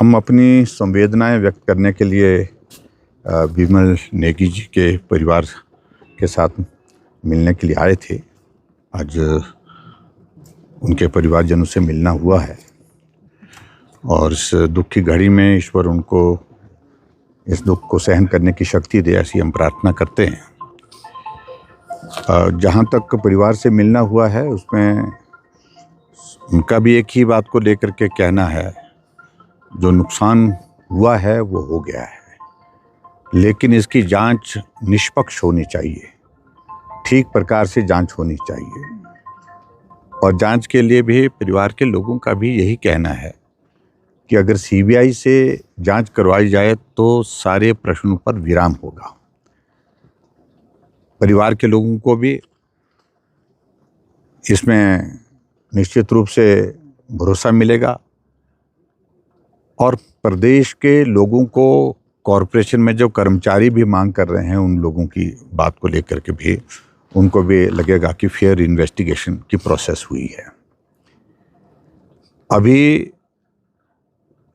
हम अपनी संवेदनाएं व्यक्त करने के लिए विमल नेगी जी के परिवार के साथ मिलने के लिए आए थे। आज उनके परिवारजनों से मिलना हुआ है और इस दुख की घड़ी में ईश्वर उनको इस दुख को सहन करने की शक्ति दे, ऐसी हम प्रार्थना करते हैं। जहाँ तक परिवार से मिलना हुआ है उसमें उनका भी एक ही बात को लेकर के कहना है, जो नुकसान हुआ है वो हो गया है, लेकिन इसकी जांच निष्पक्ष होनी चाहिए, ठीक प्रकार से जांच होनी चाहिए। और जांच के लिए भी परिवार के लोगों का भी यही कहना है कि अगर सीबीआई से जांच करवाई जाए तो सारे प्रश्नों पर विराम होगा। परिवार के लोगों को भी इसमें निश्चित रूप से भरोसा मिलेगा और प्रदेश के लोगों को कॉरपोरेशन में जो कर्मचारी भी मांग कर रहे हैं उन लोगों की बात को लेकर के भी उनको भी लगेगा कि फेयर इन्वेस्टिगेशन की प्रोसेस हुई है। अभी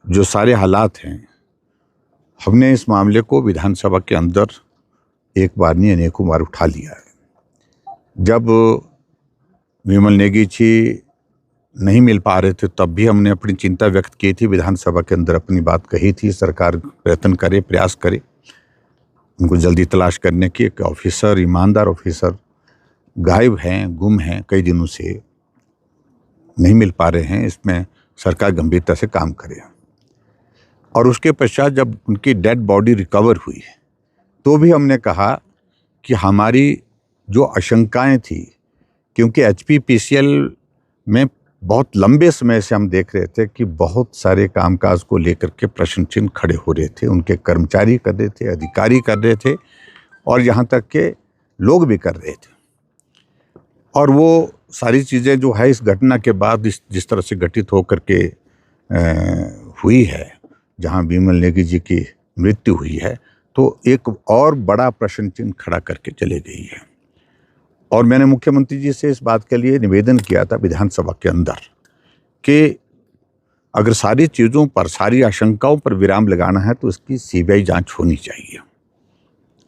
जो सारे हालात हैं, हमने इस मामले को विधानसभा के अंदर एक बार नहीं अनेकों बार उठा लिया है। जब विमल नेगी जी नहीं मिल पा रहे थे तब भी हमने अपनी चिंता व्यक्त की थी, विधानसभा के अंदर अपनी बात कही थी, सरकार प्रयत्न करे, प्रयास करे उनको जल्दी तलाश करने की। एक ऑफिसर, ईमानदार ऑफिसर गायब हैं, गुम हैं, कई दिनों से नहीं मिल पा रहे हैं, इसमें सरकार गंभीरता से काम करे। और उसके पश्चात जब उनकी डेड बॉडी रिकवर हुई तो भी हमने कहा कि हमारी जो आशंकाएं थी, क्योंकि एचपीपीसीएल में बहुत लंबे समय से हम देख रहे थे कि बहुत सारे कामकाज को लेकर के प्रश्न चिन्ह खड़े हो रहे थे, उनके कर्मचारी कर रहे थे, अधिकारी कर रहे थे और यहाँ तक के लोग भी कर रहे थे। और वो सारी चीज़ें जो है इस घटना के बाद जिस तरह से घटित होकर के हुई है, जहाँ विमल नेगी जी की मृत्यु हुई है, तो एक और बड़ा प्रश्न चिन्ह खड़ा करके चले गई है। और मैंने मुख्यमंत्री जी से इस बात के लिए निवेदन किया था विधानसभा के अंदर कि अगर सारी चीज़ों पर, सारी आशंकाओं पर विराम लगाना है तो इसकी सीबीआई जांच होनी चाहिए।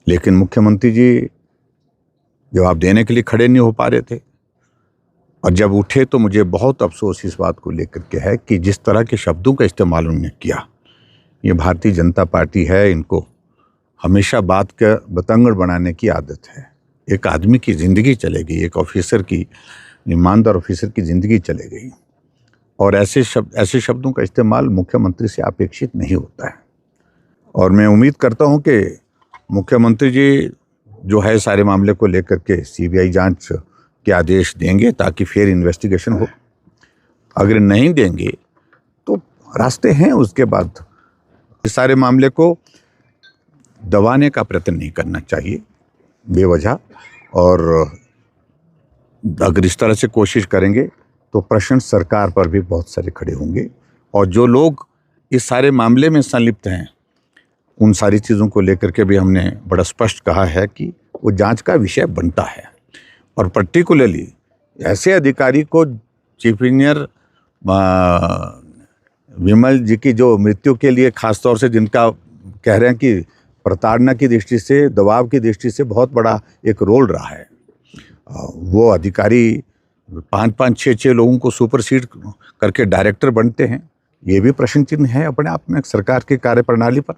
लेकिन मुख्यमंत्री जी जवाब देने के लिए खड़े नहीं हो पा रहे थे और जब उठे तो मुझे बहुत अफसोस इस बात को लेकर के है कि जिस तरह के शब्दों का इस्तेमाल उन्होंने किया। ये भारतीय जनता पार्टी है, इनको हमेशा बात का बतंगड़ बनाने की आदत है। एक आदमी की ज़िंदगी चले गई, एक ऑफिसर की, ईमानदार ऑफिसर की ज़िंदगी चले गई और ऐसे शब्दों का इस्तेमाल मुख्यमंत्री से अपेक्षित नहीं होता है। और मैं उम्मीद करता हूं कि मुख्यमंत्री जी जो है सारे मामले को लेकर के सीबीआई जांच के आदेश देंगे ताकि फेयर इन्वेस्टिगेशन हो। अगर नहीं देंगे तो रास्ते हैं उसके बाद। इस सारे मामले को दबाने का प्रयत्न नहीं करना चाहिए बेवजह, और अगर इस तरह से कोशिश करेंगे तो प्रश्न सरकार पर भी बहुत सारे खड़े होंगे। और जो लोग इस सारे मामले में संलिप्त हैं उन सारी चीज़ों को लेकर के भी हमने बड़ा स्पष्ट कहा है कि वो जांच का विषय बनता है। और पर्टिकुलरली ऐसे अधिकारी को, चीफ इंजीनियर विमल जी की जो मृत्यु के लिए खासतौर से जिनका कह रहे हैं कि प्रताड़ना की दृष्टि से, दबाव की दृष्टि से बहुत बड़ा एक रोल रहा है, वो अधिकारी 5-5, 6-6 लोगों को सुपरसीड करके डायरेक्टर बनते हैं, ये भी प्रश्न चिन्ह है अपने आप में सरकार की कार्यप्रणाली पर।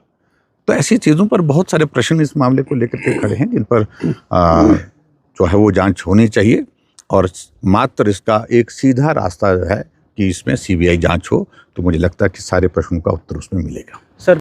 तो ऐसी चीज़ों पर बहुत सारे प्रश्न इस मामले को लेकर के खड़े हैं जिन पर जो है वो जांच होनी चाहिए। और मात्र इसका एक सीधा रास्ता है कि इसमें सीबीआई जांच हो, तो मुझे लगता है कि सारे प्रश्नों का उत्तर उसमें मिलेगा। सर